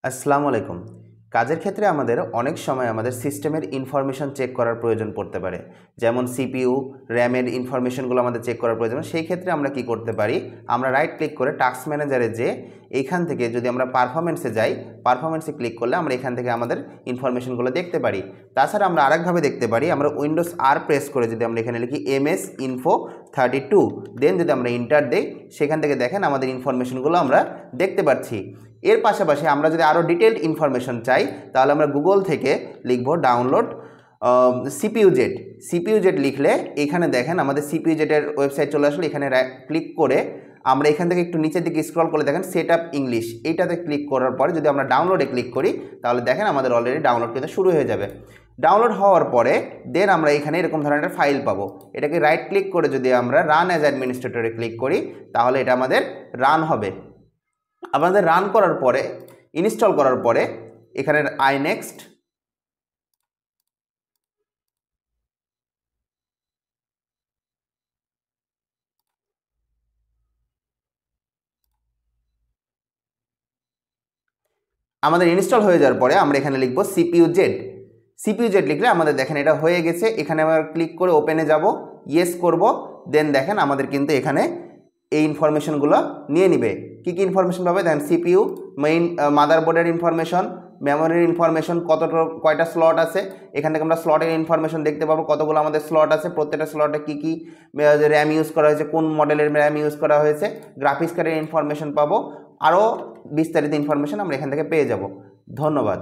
আসসালামু আলাইকুম। কাজের ক্ষেত্রে আমাদের অনেক সময় আমাদের সিস্টেমের ইনফরমেশন চেক করার প্রয়োজন পড়তে পারে। যেমন সিপিইউ, র্যামের ইনফরমেশনগুলো আমাদের চেক করার প্রয়োজন। সেই ক্ষেত্রে আমরা কি করতে পারি? আমরা রাইট ক্লিক করে টাস্ক ম্যানেজারে যেয়ে এইখান থেকে যদি আমরা পারফরম্যান্সে যাই, পারফরম্যান্সে ক্লিক করলে আমরা এখান থেকে আমাদের ইনফরমেশনগুলো দেখতে পারি। তাছাড়া আমরা আরেকভাবে দেখতে পারি, আমরা উইন্ডোজ আর প্রেস করে যদি আমরা এখানে লিখি MS Info 32, দেন যদি আমরা ইন্টার দেই, সেখান থেকে দেখেন আমাদের ইনফরমেশনগুলো আমরা দেখতে পাচ্ছি। এর পাশাপাশি আমরা যদি আরও ডিটেলড ইনফরমেশন চাই, তাহলে আমরা গুগল থেকে লিখব ডাউনলোড সিপিইউ জেড লিখলে এখানে দেখেন আমাদের সিপিইউ জেডের ওয়েবসাইট চলে আসলে। এখানে ক্লিক করে আমরা এখান থেকে একটু নিচের দিকে স্ক্রল করে দেখেন সেট আপ ইংলিশ, এইটাতে ক্লিক করার পরে যদি আমরা ডাউনলোডে ক্লিক করি, তাহলে দেখেন আমাদের অলরেডি ডাউনলোড কিন্তু শুরু হয়ে যাবে। ডাউনলোড হওয়ার পরে দেন আমরা এখানে এরকম ধরনের একটা ফাইল পাবো। এটাকে রাইট ক্লিক করে যদি আমরা রান অ্যাজ অ্যাডমিনিস্ট্রেটরে ক্লিক করি, তাহলে এটা আমাদের রান হবে। আমাদের রান করার পরে, ইনস্টল করার পরে এখানে আই নেক্সট, আমাদের ইনস্টল হয়ে যাওয়ার পরে আমরা এখানে লিখব সিপিইউ জেড লিখলে আমাদের দেখেন এটা হয়ে গেছে। এখানে আমরা ক্লিক করে ওপেনে যাব, ইয়েস করব, দেন দেখেন আমাদের কিন্তু এখানে এই ইনফরমেশনগুলো নিয়ে নিবে। কী কী ইনফরমেশন পাবে দেখেন, সিপিইউ, মেইন মাদারবোর্ডের ইনফরমেশন, মেমোরির ইনফরমেশন, কয়টা স্লট আছে, এখান থেকে আমরা স্লটের ইনফরমেশন দেখতে পাবো, কতগুলো আমাদের স্লট আছে, প্রত্যেকটা স্লটে কী কী র্যাম ইউজ করা হয়েছে, কোন মডেলের র্যাম ইউজ করা হয়েছে, গ্রাফিক্স কার্ডের ইনফরমেশন পাবো, আরও বিস্তারিত ইনফরমেশন আমরা এখান থেকে পেয়ে যাব। ধন্যবাদ।